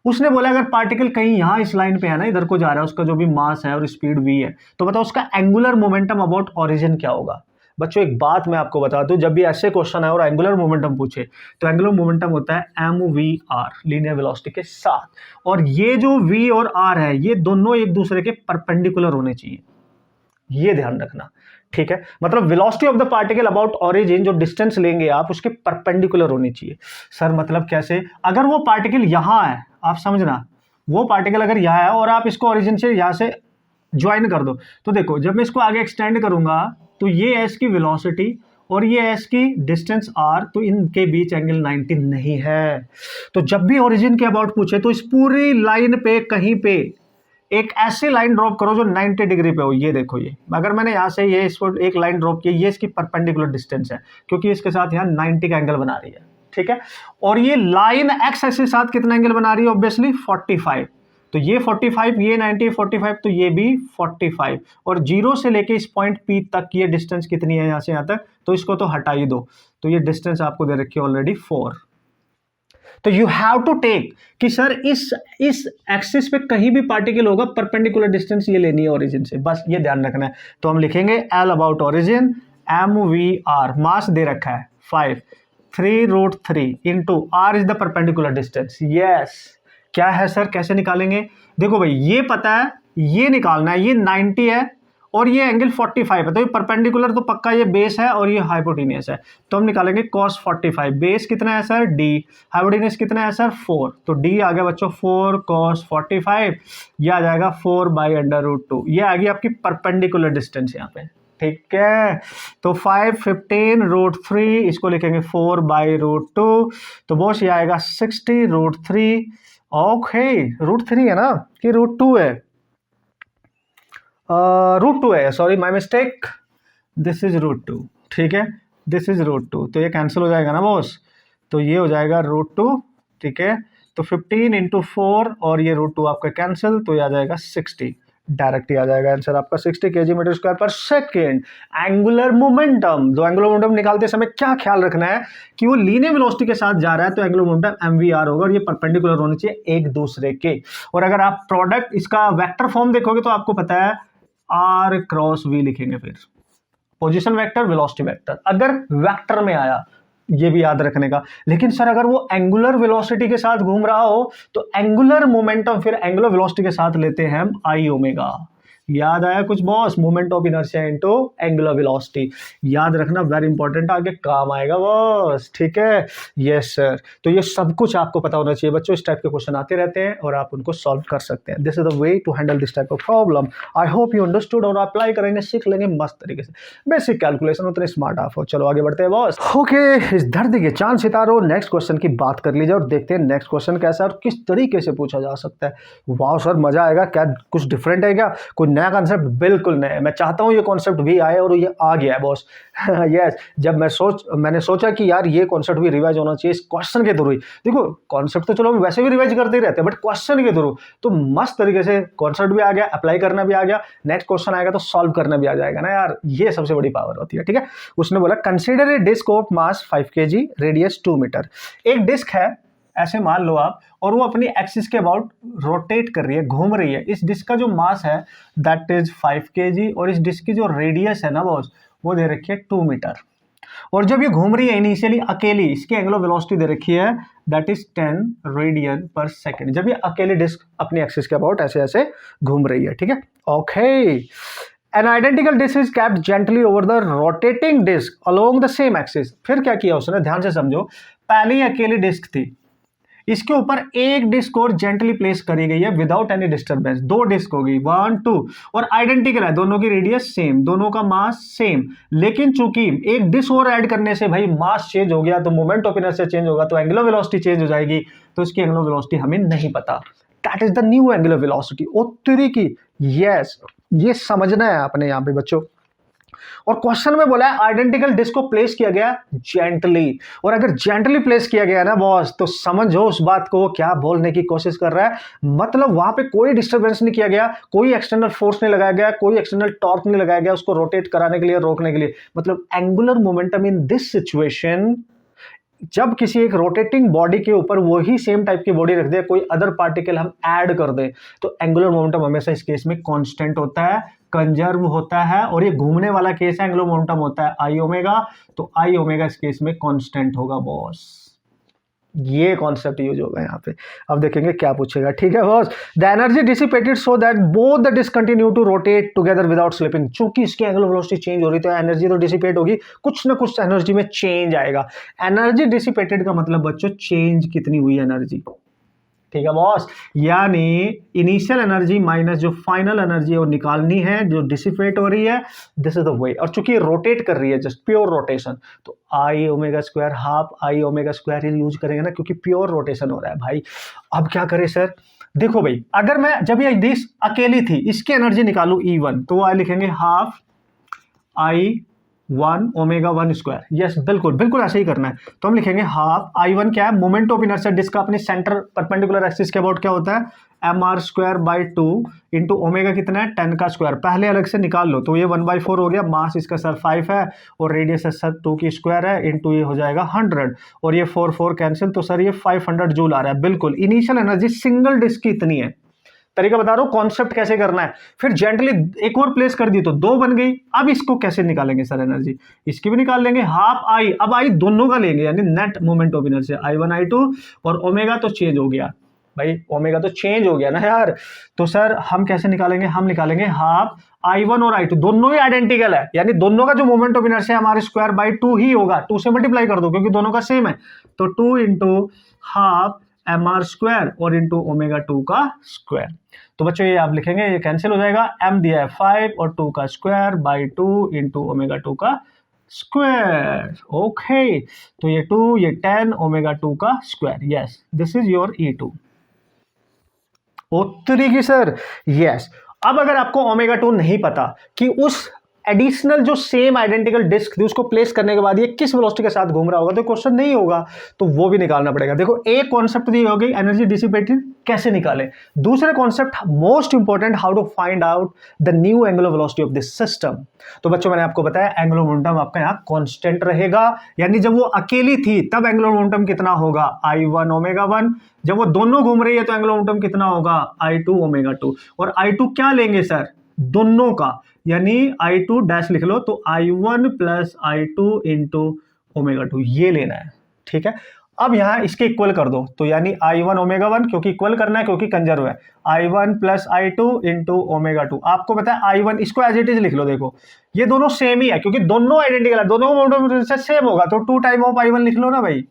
उसने बोला अगर पार्टिकल कहीं यहाँ इस लाइन पे है ना, इधर को जा रहा है, उसका जो भी मास है और स्पीड v है, तो बताओ उसका एंगुलर मोमेंटम अबाउट ओरिजिन क्या होगा. बच्चों एक बात मैं आपको बता दूं, जब भी ऐसे क्वेश्चन है और एंगुलर मोमेंटम पूछे तो एंगुलर मोमेंटम होता है mvr, लीनियर वेलोसिटी के साथ. और ये जो v और r है ये दोनों एक दूसरे के परपेंडिकुलर होने चाहिए, ये ध्यान रखना, ठीक है. मतलब velocity of the particle about origin, जो डिस्टेंस लेंगे आप, उसके परपेंडिकुलर होनी चाहिए. सर मतलब कैसे? अगर वो पार्टिकल यहाँ है, आप समझना, वो पार्टिकल अगर यहाँ है और आप इसको ओरिजिन से यहाँ से ज्वाइन कर दो, तो देखो जब मैं इसको आगे एक्सटेंड करूंगा तो ये है इसकी वेलोसिटी और ये है इसकी डिस्टेंस r, तो इनके बीच एंगल 90 नहीं है. तो जब भी ओरिजिन के अबाउट पूछे तो इस पूरी लाइन पे कहीं पे एक ऐसी लाइन ड्रॉप करो जो 90 डिग्री पे हो. ये देखो, ये अगर मैंने यहाँ से ये इसको एक लाइन ड्रॉप की, ये इसकी परपेंडिकुलर डिस्टेंस है क्योंकि इसके साथ यहाँ 90 का एंगल बना रही है, ठीक है. और ये लाइन x एक्सिस के साथ कितना एंगल बना रही है, ऑब्वियसली 45. तो ये 45, ये 90, 45, तो ये भी 45. और 0 से लेके इस पॉइंट P तक ये डिस्टेंस कितनी है यहाँ से यहाँ तक, तो इसको तो हटा ही दो. तो ये डिस्टेंस आपको दे रखी है ऑलरेडी 4. तो यू हैव टू टेक कि सर इस एक्सिस पे कहीं भी पार्टिकल होगा, परपेंडिकुलर डिस्टेंस ये लेनी है ओरिजिन से, बस ये ध्यान रखना है. तो हम लिखेंगे L अबाउट ओरिजिन mvr, मास दे रखा है 5, 3√3 into r is the perpendicular distance. Yes, क्या है सर, कैसे निकालेंगे? देखो भाई, ये पता है, ये निकालना है, ये 90 है और ये एंगल 45 है, तो ये परपेंडिकुलर तो पक्का ये बेस है और ये हाइपोटेनियस है, तो हम निकालेंगे cos 45. बेस कितना है सर, d. हाइपोटेनियस कितना है सर, 4. तो d आ गया बच्चों 4 cos 45, ये आ जाएगा 4/√2. ये आ गई आपकी परपेंडिकुलर डिस्टेंस यहाँ पे, ठीक है। तो 515√3 इसको लिखेंगे 4/√2, तो बॉस ये आएगा 60√3। ओके, √3 है ना कि √2 है? √2 है, sorry my mistake, this is √2, ठीक है, दिस इज √2, तो ये कैंसिल हो जाएगा ना बॉस, तो ये हो जाएगा √2, ठीक है। तो 15 इंटू 4 और ये √2 आपका कैंसिल, तो ये आ जाएगा 60, डायरेक्ट ही आ जाएगा आंसर आपका 60 kg/s। एंगुलर मोमेंटम, जो एंगुलर मोमेंटम निकालते समय क्या ख्याल रखना है कि वो लीनियर वेलोसिटी के साथ जा रहा है, तो एंगुलर मोमेंटम mvr होगा और ये परपेंडिकुलर होने चाहिए एक दूसरे के। और अगर आप प्रोडक्ट इसका वेक्टर फॉर्म देखोगे तो आपको पता है r×v लिखेंगे, फिर पोजीशन वेक्टर, वेलोसिटी वेक्टर, अगर वेक्टर में आया, ये भी याद रखने का। लेकिन सर अगर वो एंगुलर वेलोसिटी के साथ घूम रहा हो तो एंगुलर मोमेंटम फिर एंगुलर वेलोसिटी के साथ लेते हैं हम I ओमेगा। याद आया कुछ boss? Moment of inertia into angular velocity, याद रखना, वेरी इंपॉर्टेंट, आगे काम आएगा बॉस, ठीक है। यस सर, तो ये सब कुछ आपको पता होना चाहिए बच्चों, इस टाइप के क्वेश्चन आते रहते हैं और आप उनको सॉल्व कर सकते हैं। This is the way to handle this type of problem. I hope you understood, और अप्लाई करेंगे, सीख लेंगे मस्त तरीके से, बेसिक कैलकुलेशन, उतने स्मार्ट आप हो। चलो आगे बढ़ते हैं बॉस। ओके, इस धरती के चांद सितारों, नेक्स्ट क्वेश्चन की बात कर लीजिए और देखते हैं नेक्स्ट क्वेश्चन कैसा और किस तरीके से पूछा जा सकता है। वाह सर, मजा आएगा, क्या कुछ डिफरेंट है क्या? कोई नया कॉन्सेप्ट? बिल्कुल नया। मैं चाहता हूं ये कॉन्सेप्ट भी आए और ये आ गया है बॉस। यस, जब मैंने सोचा कि यार ये कॉन्सेप्ट भी रिवाइज होना चाहिए इस क्वेश्चन के थ्रू ही। देखो कॉन्सेप्ट तो चलो हम वैसे भी रिवाइज करते ही रहते हैं, बट क्वेश्चन के थ्रू तो मस्त तरीके से कॉन्सेप्ट भी आ गया, अप्लाई करना भी आ गया, नेक्स्ट क्वेश्चन आएगा तो सॉल्व करना भी आ जाएगा ना यार, ये सबसे बड़ी पावर होती है, ठीक है। उसने बोला consider a disc of mass 5 kg, radius 2 metre. एक डिस्क है, ऐसे मान लो आप, और वो अपनी एक्सिस के अबाउट रोटेट कर रही है, घूम रही है। इस डिस्क का जो मास है दैट इज 5 kg और इस डिस्क की जो रेडियस है ना बॉस, वो दे रखी है 2 मीटर। और जब ये घूम रही है इनिशियली अकेली, इसकी एंगुलर वेलोसिटी दे रखी है दैट इज 10 रेडियन/सेकंड, जब ये अकेली डिस्क अपनी एक्सिस के अबाउट ऐसे ऐसे घूम रही है, ठीक है। Okay, An identical disk is kept gently over the rotating disk along the same axis। फिर क्या किया उसने, ध्यान से समझो। पहले ही अकेली डिस्क थी, इसके ऊपर एक डिस्क और जेंटली प्लेस करी गई है विदाउट एनी डिस्टर्बेंस। दो डिस्क होगी, 1 2, और आइडेंटिकल है, दोनों की रेडियस सेम, दोनों का मास सेम। लेकिन चूंकि एक डिस्क और ऐड करने से भाई मास चेंज हो गया, तो मोमेंट ऑफ इनर्शिया चेंज होगा, तो एंगुलर वेलोसिटी चेंज हो जाएगी, तो इसकी एंगुलर वेलोसिटी हमें नहीं पता। That is the new angular velocity. ओ तेरी की, यस, ये समझना है आपने यहाँ पे बच्चों। और क्वेश्चन में बोला है आइडेंटिकल डिस्क को प्लेस किया गया जेंटली, और अगर जेंटली प्लेस किया गया ना बॉस, तो समझो उस बात को क्या बोलने की कोशिश कर रहा है। मतलब वहां पे कोई डिस्टर्बेंस नहीं किया गया, कोई एक्सटर्नल फोर्स नहीं लगाया गया, कोई एक्सटर्नल टॉर्क नहीं लगाया गया उसको रोटेट कराने के लिए, रोकने के लिए। मतलब angular momentum in this situation, जब किसी एक रोटेटिंग बॉडी के ऊपर वही सेम टाइप की बॉडी रख दे, कोई अदर पार्टिकल हम ऐड कर दें, तो एंगुलर मोमेंटम हमेशा इस केस में कांस्टेंट होता है, कंजर्व होता है। और ये घूमने वाला केस है, एंगुलर मोमेंटम होता है I ओमेगा, तो I ओमेगा इस केस में कांस्टेंट होगा बॉस। ये कॉन्सेप्ट यूज होगा यहाँ पे। अब देखेंगे क्या पूछेगा, ठीक है boss. The energy dissipated so that both the disc continue to rotate together without slipping. चूंकि इसकी एंगुलर वेलोसिटी चेंज हो रही, तो एनर्जी तो डिसिपेट होगी, कुछ ना कुछ एनर्जी में चेंज आएगा। एनर्जी डिसिपेटेड का मतलब बच्चों चेंज कितनी हुई एनर्जी, ठीक है बॉस। यानी इनिशियल एनर्जी माइनस जो फाइनल एनर्जी है वो निकालनी है, जो डिसिपेट हो रही है। दिस इज द वे। और चूंकि रोटेट कर रही है, जस्ट प्योर रोटेशन, तो I omega square half I omega square use करेंगे ना, क्योंकि प्योर रोटेशन हो रहा है भाई। अब क्या करें सर? देखो भाई, अगर मैं जब ये डिस्क अकेली थी, इसकी एनर्जी निकालू E1, तो वो लिखेंगे half I1 omega 1 square. Yes, बिल्कुल बिल्कुल ऐसे ही करना है। तो हम लिखेंगे हाफ I1 क्या है, मोमेंट ऑफ इनर्शिया डिस्क का अपने सेंटर परपेंडिकुलर एक्सिस के अबाउट क्या होता है, mr²/2 इंटू ओमेगा कितना है, 10 का स्क्वायर। पहले अलग से निकाल लो, तो ये 1/4 हो गया। मास इसका सर 5 है और रेडियस सर 2 की स्क्वायर है, इंटू ये हो जाएगा 100, और ये 4 कैंसिल, तो सर ये 500 जूल आ रहा है। बिल्कुल, इनिशियल एनर्जी सिंगल डिस्क की इतनी है। तरीका बता रहा हूं कॉन्सेप्ट कैसे करना है। फिर जेंटली एक और प्लेस कर दी तो 2 बन गई। अब इसको कैसे निकालेंगे सर एनर्जी? इसकी भी निकाल लेंगे, हाफ I। अब I दोनों का लेंगे, यानी net moment of inertia I1 I2, और ओमेगा तो चेंज हो गया भाई, ओमेगा तो चेंज हो गया ना यार। तो सर हम कैसे निकालेंगे? हम निकालेंगे हाफ I1 और I2 दोनों ही आइडेंटिकल है, यानी दोनों का जो मोमेंट ऑफ इनर्शिया हमारे स्क्वायर बाई 2 ही होगा। 2 से मल्टीप्लाई कर दो क्योंकि दोनों का सेम है, तो 2 into half m r square और इंटू ओमेगा 2 का स्क्वायर। तो बच्चों ये आप लिखेंगे, ये कैंसिल हो जाएगा, m दिया है 5 और 2 का स्क्वायर बाई 2 इंटू ओमेगा 2 का स्क्वायर। ओके, तो ये 2 ये 10 ओमेगा 2 का square. Yes, this is your E2। उत्तरी की सर, यस। अब अगर आपको ओमेगा 2 नहीं पता कि उस एडिशनल जो सेम आइडेंटिकल डिस्क थी उसको प्लेस करने के बाद ये किस वेलोसिटी के साथ घूम रहा होगा, तो क्वेश्चन नहीं होगा, तो वो भी निकालना पड़ेगा। देखो, एक कॉन्सेप्ट दी होगी एनर्जी डिसिपेटेड कैसे निकालें, दूसरे concept most important, how to find out the new angular velocity of this system. तो बच्चों मैंने आपको बताया एंगुलर मोमेंटम आपका यहाँ कांस्टेंट रहेगा, यानी जब वो अकेली थी तब एंगुलर मोमेंटम कितना होगा, I1 ओमेगा 1। जब वो दोनों घूम रही है तो एंगुलर मोमेंटम कितना होगा, I2 ओमेगा 2। और I2 क्या लेंगे सर, दोनों का, यानी I2 डैश लिख लो, तो I1 plus I2 into omega 2 ये लेना है। ठीक है, अब यहां इसके इक्वल कर दो, तो यानी I1 ओमेगा 1, क्योंकि इक्वल करना है क्योंकि कंजर्व है, I1 plus I2 into omega 2। आपको पता है I1, इसको एज इट इज लिख लो। देखो ये दोनों सेम ही है क्योंकि दोनों आइडेंटिकल है, दोनों मोमेंटम सेम होगा, तो 2 टाइम ऑफ I1 लिख लो ना भाई,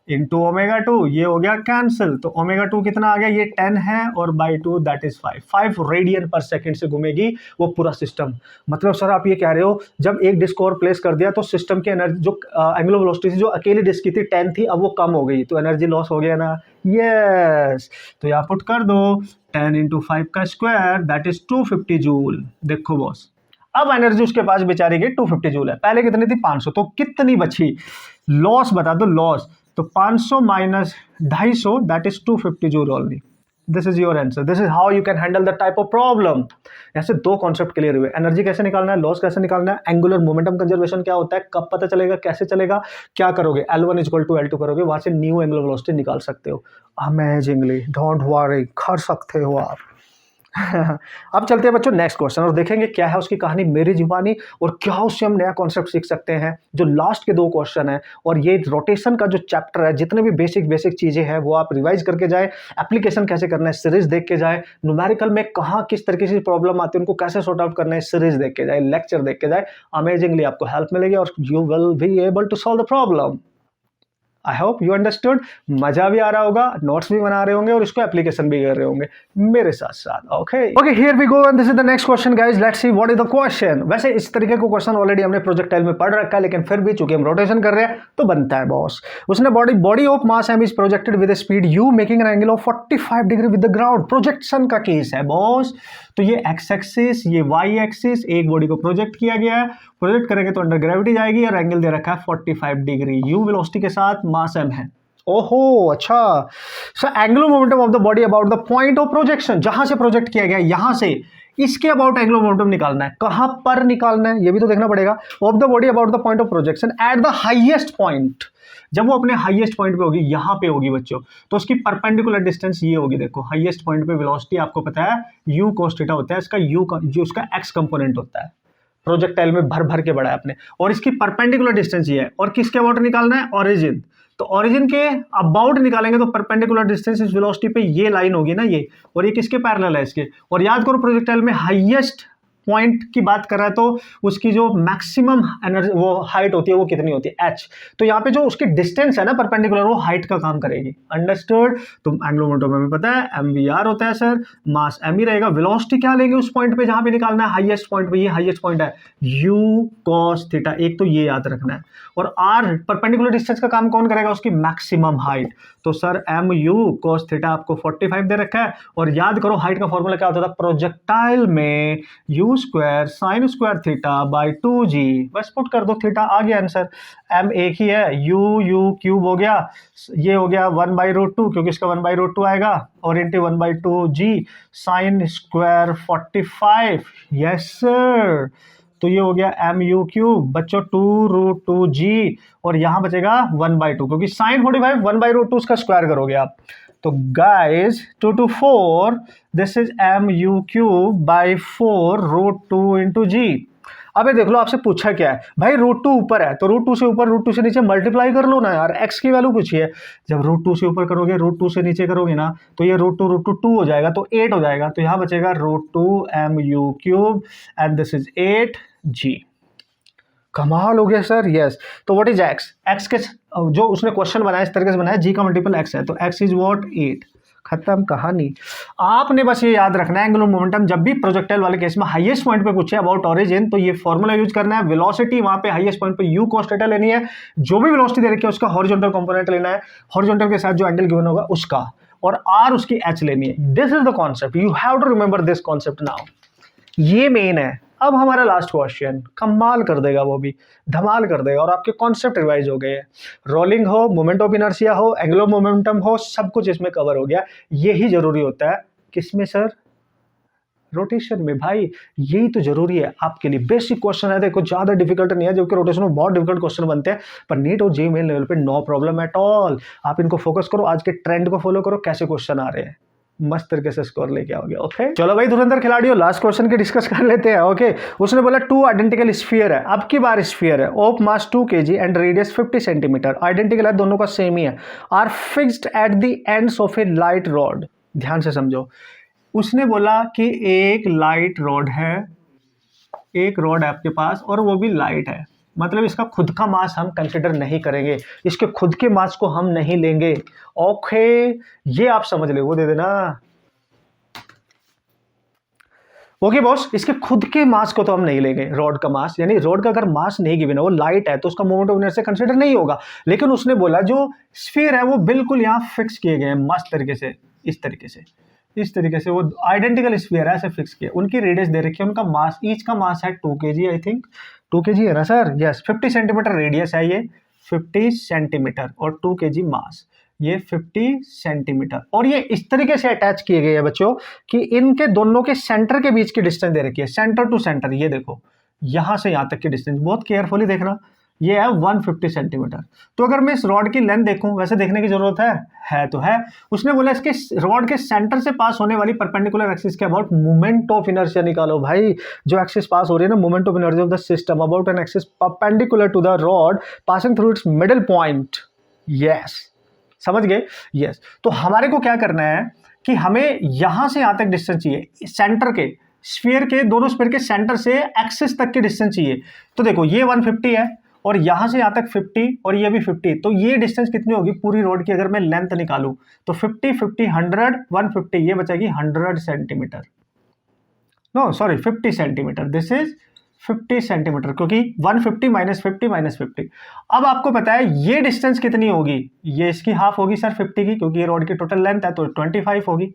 इंटू ओमेगा 2, ये हो गया कैंसिल। तो ओमेगा 2 कितना आ गया, ये 10 है और बाई 2 दैट इज 5 रेडियन पर सेकंड से घूमेगी वो पूरा सिस्टम। मतलब सर आप ये कह रहे हो जब एक डिस्क और प्लेस कर दिया तो सिस्टम की एनर्जी जो एंगुलर वेलोसिटी जो अकेली डिस्क की थी 10 थी, अब वो कम हो गई, तो एनर्जी लॉस हो गया ना। यस, तो यहाँ पुट कर दो 10 इंटू 5 का स्क्वायर दैट इज 250 जूल। देखो बॉस, अब एनर्जी उसके पास बेचारी की 250 जूल है, पहले कितनी थी 500, तो कितनी बची, लॉस बता दो लॉस। तो 500 minus 250 that is 250 joule only. This is your answer, this is how you can handle the type of problem. ऐसे दो कॉन्सेप्ट क्लियर हुए, एनर्जी कैसे निकालना है, लॉस कैसे निकालना है, एंगुलर मोमेंटम कंजर्वेशन क्या होता है, कब पता चलेगा, कैसे चलेगा, क्या करोगे, L1 इक्वल टू L2 करोगे, वहां से न्यू एंगुलर वेलोसिटी निकाल सकते हो। अमेजिंगली, डोंट वरी, कर सकते हो आप। अब चलते हैं बच्चों नेक्स्ट क्वेश्चन और देखेंगे क्या है उसकी कहानी मेरी जुबानी और क्या उससे हम नया कॉन्सेप्ट सीख सकते हैं। जो लास्ट के दो क्वेश्चन है और ये रोटेशन का जो चैप्टर है, जितने भी बेसिक चीजें हैं वो आप रिवाइज करके जाए, एप्लीकेशन कैसे करना है सीरीज देख के जाए, न्यूमेरिकल में कहाँ किस तरीके से प्रॉब्लम आती है उनको कैसे सॉर्ट आउट करना है सीरीज देख के जाए, लेक्चर देख के जाए, अमेजिंगली आपको हेल्प मिलेगी और you will be able to solve the problem. I hope you understood, मजा भी आ रहा होगा, नोट्स भी बना रहे होंगे और इसको एप्लीकेशन भी कर रहे होंगे मेरे साथ साथ। Okay here we go and this is the next question guys, let's see what is the question. वैसे इस तरीके को क्वेश्चन ऑलरेडी हमने प्रोजेक्टाइल में पढ़ रखा है, लेकिन फिर भी चूंकि हम रोटेशन कर रहे हैं तो बनता है बॉस। उसने body of mass m is projected with speed u making an angle of 45 degree with the ground. Projection का केस है बॉस, तो ये x एक्सिस ये y एक्सिस, एक बॉडी को प्रोजेक्ट किया गया है, प्रोजेक्ट करेंगे तो अंडर ग्रेविटी जाएगी और एंगल दे रखा है 45 डिग्री, u वेलोसिटी के साथ मास m है। ओहो अच्छा, so angular momentum of the body about the point of projection, जहां से प्रोजेक्ट किया गया यहां से इसके अबाउट एंगुलर मोमेंटम निकालना है, कहां पर निकालना है ये भी तो देखना पड़ेगा। Of the body about the point of projection at the highest point, जब वो अपने हाईएस्ट पॉइंट पे होगी, यहां पे होगी बच्चों, तो उसकी परपेंडिकुलर डिस्टेंस ये होगी। देखो हाईएस्ट पॉइंट पे वेलोसिटी आपको पता है u cos थीटा होता है, इसका u का जो उसका x कंपोनेंट होता है, प्रोजेक्टाइल में भर भर के बढ़ा है आपने, और इसकी परपेंडिकुलर डिस्टेंस ये है। और किसके अबाउट निकालना है, ओरिजिन, तो ओरिजिन के अबाउट निकालेंगे तो परपेंडिकुलर डिस्टेंस इस वेलोसिटी पे ये लाइन होगी ना ये, और ये किसके पैरेलल है इसके। और याद करो प्रोजेक्टाइल में हाईएस्ट पॉइंट की बात कर रहा है तो उसकी जो मैक्सिमम एनर्जी वो हाइट होती है वो कितनी होती है h, तो यहाँ पे जो उसकी डिस्टेंस है ना परपेंडिकुलर वो हाइट का काम करेगी। अंडरस्टूड, तो एंगुलर मोमेंटम में पता है mvr होता है सर, मास m ही रहेगा। वेलोसिटी क्या लेंगे उस पॉइंट पे जहां पे निकालना है, हाईएस्ट पॉइंट पे, ये हाईएस्ट पॉइंट है u cos थीटा, एक तो ये याद रखना है। और r परपेंडिकुलर डिस्टेंस का काम कौन करेगा, उसकी मैक्सिमम हाइट, तो सर mu cos थीटा आपको 45 दे रखा है। और याद करो हाइट का फॉर्मूला क्या होता था प्रोजेक्टाइल में, u square sine square theta by 2g, बस पुट कर दो, थीटा आ गया आंसर। m एक ही है, u क्यूब हो गया, ये हो गया 1/√2 क्योंकि इसका 1/√2 आएगा, और into 1/2g sine square 45, yes sir, तो ये हो गया mu क्यूब बच्चों 2√2g, और यहां बचेगा 1/2 क्योंकि साइन 45 1/√2 उसका स्क्वायर करोगे आप। तो guys 2 to 4 this is mu cube by 4√2 into g. अब ये देख लो आपसे पूछा क्या है भाई, √2 ऊपर है तो √2 से ऊपर √2 से नीचे मल्टीप्लाई कर लो ना यार, x की वैल्यू पूछी है, जब √2 से ऊपर करोगे √2 से नीचे करोगे ना तो ये √2 हो जाएगा, तो 8 हो जाएगा, तो यहाँ बचेगा √2 mu cube and this is 8g। कमाल हो गया सर। यस, तो व्हाट इज एक्स? एक्स के जो उसने क्वेश्चन बनाया इस तरीके से बनाया, जी का मल्टीपल एक्स है, तो एक्स इज व्हाट 8। खत्म कहानी। आपने बस ये याद रखना है, एंगुलर मोमेंटम जब भी प्रोजेक्टाइल वाले केस में हाईएस्ट पॉइंट पे पूछे अबाउट ओरिजिन, तो ये फॉर्मूला यूज करना है। वेलोसिटी वहां पे हाईएस्ट पॉइंट पे u cos थीटा लेनी है, जो भी वेलोसिटी दे रखी है उसका हॉरिजॉन्टल कंपोनेंट लेना है, हॉरिजॉन्टल के साथ जो एंगल गिवन होगा उसका, और r उसकी h लेनी है। This is the concept, you have to remember this concept now. ये मेन है। अब हमारा लास्ट क्वेश्चन कमाल कर देगा, वो भी धमाल कर देगा, और आपके कॉन्सेप्ट रिवाइज हो गए हैं। रोलिंग हो, मोमेंट ऑफ इनर्शिया हो, एंगुलर मोमेंटम हो, सब कुछ इसमें कवर हो गया। यही जरूरी होता है किसमें सर? रोटेशन में भाई। यही तो जरूरी है आपके लिए। बेसिक क्वेश्चन है, देखो ज्यादा डिफिकल्ट नहीं है, जो कि रोटेशन में बहुत डिफिकल्ट क्वेश्चन बनते हैं, पर नीट और जेईई मेन लेवल पे नो प्रॉब्लम एट ऑल। आप इनको फोकस करो, आज के ट्रेंड को फॉलो करो, कैसे क्वेश्चन आ रहे हैं, मस्त तरीके से स्कोर लेके आओगे। ओके चलो भाई धुरंधर खिलाड़ियों, लास्ट क्वेश्चन के डिस्कस कर लेते हैं। ओके उसने बोला 2 आइडेंटिकल स्फीयर है, अब की बार स्फीयर है, of mass 2 kg and radius 50 centimetre, identical है, दोनों का सेम ही है, are fixed at the ends of a light rod. ध्यान से समझो, उसने बोला कि एक लाइट रॉड है, एक रॉड है आपके पास, और वो भी लाइट है, मतलब इसका खुद का मास हम कंसिडर नहीं करेंगे, इसके खुद के मास को हम नहीं लेंगे। ओके ये आप समझ ले, वो दे देना। ओके बॉस, इसके खुद के मास को तो हम नहीं लेंगे, रॉड का मास, यानी रॉड का अगर मास नहीं गिवन है, वो लाइट है, तो उसका मोमेंट ऑफ इनर्शिया कंसिडर नहीं होगा। लेकिन उसने बोला जो स्फीयर है वो बिल्कुल यहाँ फिक्स किए गए हैं मस्त तरीके से, इस तरीके से, इस तरीके से, वो आइडेंटिकल स्फीयर है, ऐसे फिक्स किया। उनकी रेडियस दे रखी है, उनका मास, ईच का मास है 2 kg, आई थिंक 2 kg है ना सर? यस, 50 सेंटीमीटर रेडियस है ये, 50 सेंटीमीटर, और 2 kg मास, ये 50 सेंटीमीटर। और ये इस तरीके से अटैच किए गए हैं बच्चों कि इनके दोनों के सेंटर के बीच की डिस्टेंस दे रखी है, सेंटर टू सेंटर, ये देखो यहां से यहां तक की डिस्टेंस, बहुत केयरफुली देखना, ये है 150 सेंटीमीटर। तो अगर मैं इस रॉड की लेंथ देखूं, वैसे देखने की जरूरत है तो है। उसने बोला इसके रॉड के सेंटर से पास होने वाली परपेंडिकुलर एक्सिस के अबाउट मोमेंट ऑफ इनर्शिया निकालो। भाई जो एक्सिस पास हो रही है ना, moment of inertia of the system about an axis perpendicular to the rod passing through its middle point. Yes समझ गए? यस तो हमारे को क्या करना है कि हमें यहां से यहां तक डिस्टेंस चाहिए, सेंटर के स्फीयर के, दोनों स्फीयर के सेंटर से एक्सिस तक की डिस्टेंस चाहिए। तो देखो ये 150 है, और यहां से यहां तक 50, और ये भी 50, तो ये डिस्टेंस कितनी होगी पूरी रोड की अगर मैं लेंथ निकालूं, तो 50 50 100 150, ये बचेगी 100 centimetre, no sorry 50 centimetre, this is 50 centimetre, क्योंकि 150 माइनस 50 माइनस 50। अब आपको पता है ये डिस्टेंस कितनी होगी, ये इसकी हाफ होगी सर 50 की, क्योंकि ये रोड की टोटल लेंथ है, तो 25 होगी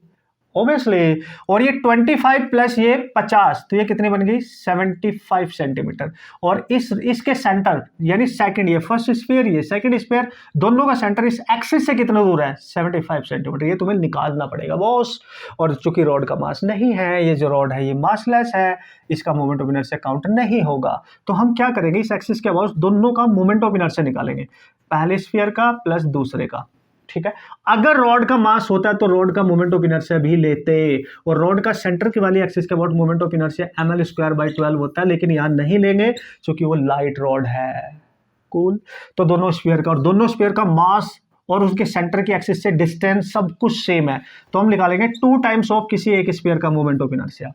ऑब्वियसली, और ये 25 प्लस ये 50, तो ये कितनी बन गई 75 सेंटीमीटर। और इसके सेंटर यानी सेकंड, ये फर्स्ट स्फीयर ये सेकंड स्फीयर, दोनों का सेंटर इस एक्सिस से कितना दूर है 75 सेंटीमीटर, ये तुम्हें निकालना पड़ेगा बॉस। और चूंकि रॉड का मास नहीं है, ये जो रॉड है ये मासलेस है, इसका मोमेंट ऑफ इनर्शिया काउंट नहीं होगा, तो हम क्या करेंगे, इस एक्सिस के अबाउट दोनों का मोमेंट ऑफ इनर्शिया निकालेंगे, पहले स्फीयर का प्लस दूसरे का। ठीक है, अगर रॉड का मास होता तो रॉड का मोमेंट ऑफ इनर्शिया भी लेते, और रॉड का सेंटर की वाली एक्सिस के about moment of inertia ml²/12 होता है, लेकिन यहां नहीं लेंगे क्योंकि वो लाइट रॉड है। कूल, तो दोनों स्फीयर का, और दोनों स्फीयर का मास और उसके सेंटर की एक्सिस से डिस्टेंस सब कुछ सेम है, तो हम निकालेंगे 2 टाइम्स ऑफ किसी एक स्फीयर का मोमेंट ऑफ इनर्शिया।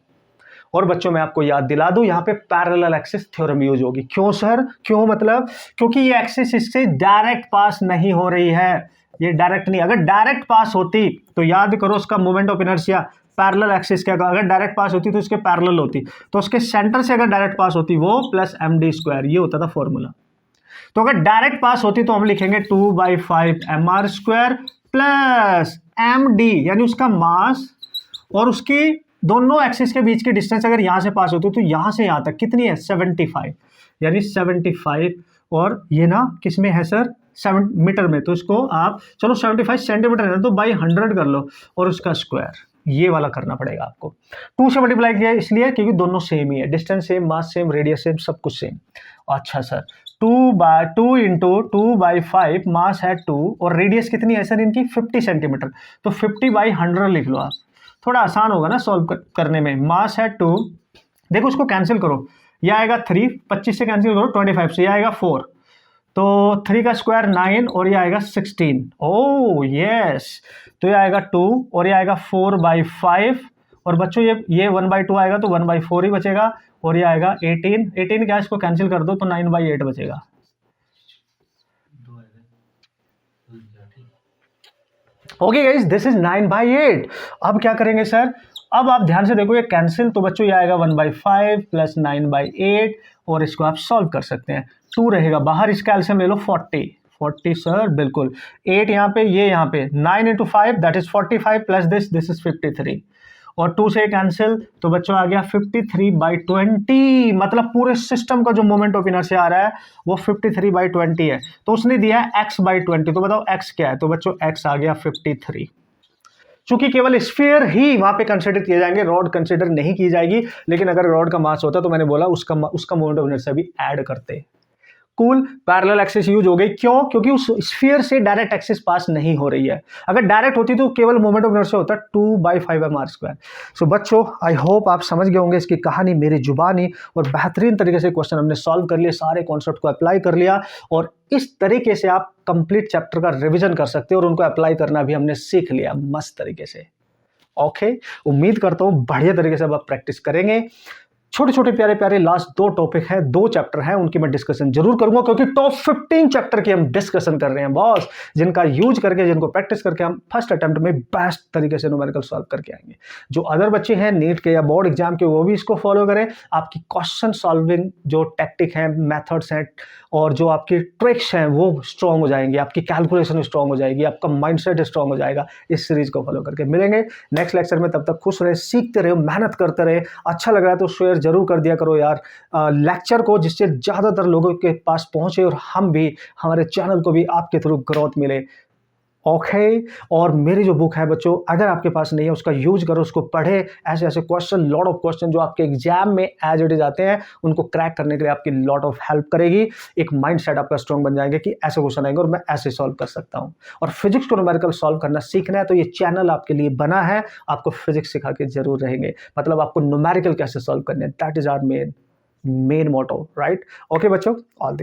और बच्चों मैं आपको याद दिला दूं, यहां पे पैरेलल एक्सिस थ्योरम यूज होगी। क्यों सर? क्यों मतलब? क्योंकि ये एक्सिस इससे डायरेक्ट पास नहीं हो रही है, ये डायरेक्ट नहीं, अगर डायरेक्ट पास होती तो याद करो उसका moment of inertia parallel axis का, अगर डायरेक्ट पास होती तो इसके पैरेलल होती, तो उसके सेंटर से अगर डायरेक्ट पास होती वो प्लस md², ये होता था फॉर्मूला। तो अगर डायरेक्ट पास होती तो हम लिखेंगे 2/5 mr² प्लस md, यानी उसका मास और उसकी दोनों एक्सिस के बीच की डिस्टेंस अगर यहां से पास होती तो यहां से यहां तक कितनी है 75, यानी 75, और ये ना किस में है सर 7 मीटर में, तो इसको आप चलो 75 सेंटीमीटर है तो बाई 100 कर लो, और उसका स्क्वायर, ये वाला करना पड़ेगा आपको। 2 से मल्टीप्लाई किया इसलिए क्योंकि दोनों सेम ही है, distance same, mass same, radius same, सब कुछ सेम। अच्छा सर 2 इंटू 2/5, मास है 2 और रेडियस कितनी है सर इनकी 50 सेंटीमीटर, तो 50/100 लिख लो आप, थोड़ा आसान होगा ना सॉल्व करने में। मास है 2, देखो उसको कैंसिल करो, यह आएगा 3, 25 से कैंसिल करो 25 से, यह आएगा 4, तो 3 का स्क्वायर 9 और ये आएगा 16। ओह यस, तो ये आएगा 2 और ये आएगा 4/5 और बच्चों ये 1/2 आएगा तो 1/4 ही बचेगा, और ये आएगा 18 क्या, इसको कैंसिल कर दो तो 9/8 बचेगा। Okay guys, this is 9/8। अब क्या करेंगे सर, अब आप ध्यान से देखो, ये कैंसिल, तो बच्चों ये आएगा 1/5 प्लस 9/8, और इसको आप सॉल्व कर सकते हैं। 2 रहेगा बाहर, इसका एलसीएम ले लो 40 सर, बिल्कुल। 8 यहाँ पे, ये यहाँ पे, 9 × 5 that is 45 plus this is 53, और 2 से कैंसिल, तो बच्चों आ गया 53/20। मतलब पूरे सिस्टम का जो मोमेंट ऑफ इनर्शिया आ रहा है वो 53/20 है। तो उसने दिया है x/20, तो बताओ x क्या है, तो बच्चों x आ गया 53। चूंकि केवल स्फीयर ही वहां पे कंसिडर किए जाएंगे, रॉड कंसिडर नहीं की जाएगी, लेकिन अगर रॉड का मास होता तो मैंने बोला उसका मोमेंट ऑफ इनर्शिया भी ऐड करते। कूल, पैरेलल एक्सिस यूज हो गई, क्यों? क्योंकि उस स्फीयर से डायरेक्ट एक्सिस पास नहीं हो रही है। अगर डायरेक्ट होती तो केवल मोमेंट ऑफ इनर्शिया होता 2/5mr²। सो बच्चों, आई होप आप समझ गए होंगे इसकी कहानी मेरी जुबानी, और बेहतरीन तरीके से क्वेश्चन हमने सॉल्व कर लिए, सारे कॉन्सेप्ट को अप्लाई कर लिया, और इस तरीके से आप कंप्लीट चैप्टर का रिविजन कर सकते हो और उनको अप्लाई करना भी हमने सीख लिया मस्त तरीके से। ओके, उम्मीद करता हूं बढ़िया तरीके से अब आप प्रैक्टिस करेंगे। छोटे छोटे प्यारे प्यारे लास्ट 2 टॉपिक हैं, 2 चैप्टर हैं, उनकी मैं डिस्कशन जरूर करूंगा, क्योंकि टॉप 15 चैप्टर की हम डिस्कशन कर रहे हैं बॉस, जिनका यूज करके, जिनको प्रैक्टिस करके हम फर्स्ट अटेम्प्ट में बेस्ट तरीके से न्यूमेरिकल सॉल्व करके आएंगे। जो अदर बच्चे हैं नीट के या बोर्ड एग्जाम के, वो भी इसको फॉलो करें। आपकी क्वेश्चन सॉल्विंग जो टेक्टिक है, मेथड्स हैं, और जो आपकी ट्रिक्स हैं वो स्ट्रांग हो जाएंगी, आपकी कैलकुलेशन स्ट्रांग हो जाएगी, आपका माइंडसेट स्ट्रांग हो जाएगा इस सीरीज को फॉलो करके। मिलेंगे नेक्स्ट लेक्चर में, तब तक खुश रहे, सीखते रहे, मेहनत करते रहे। अच्छा लग रहा है तो शेयर जरूर कर दिया करो यार लेक्चर को, जिससे ज़्यादातर लोगों के पास पहुंचे और हम भी, हमारे चैनल को भी आपके थ्रू ग्रोथ मिले। ओके, और मेरी जो बुक है बच्चों, अगर आपके पास नहीं है उसका यूज करो, उसको पढ़े। ऐसे ऐसे क्वेश्चन, लॉट ऑफ क्वेश्चन जो आपके एग्जाम में एज इट इज आते हैं, उनको क्रैक करने के लिए आपकी लॉट ऑफ हेल्प करेगी। एक माइंडसेट आपका स्ट्रॉन्ग बन जाएगा कि ऐसे क्वेश्चन आएंगे और मैं ऐसे सॉल्व कर सकता हूं। और फिजिक्स को न्यूमेरिकल सॉल्व करना सीखना है तो ये चैनल आपके लिए बना है, आपको फिजिक्स सिखा के जरूर रहेंगे। मतलब आपको न्यूमेरिकल कैसे सॉल्व करने हैं, that is our main motto, right? Okay बच्चों, ऑल द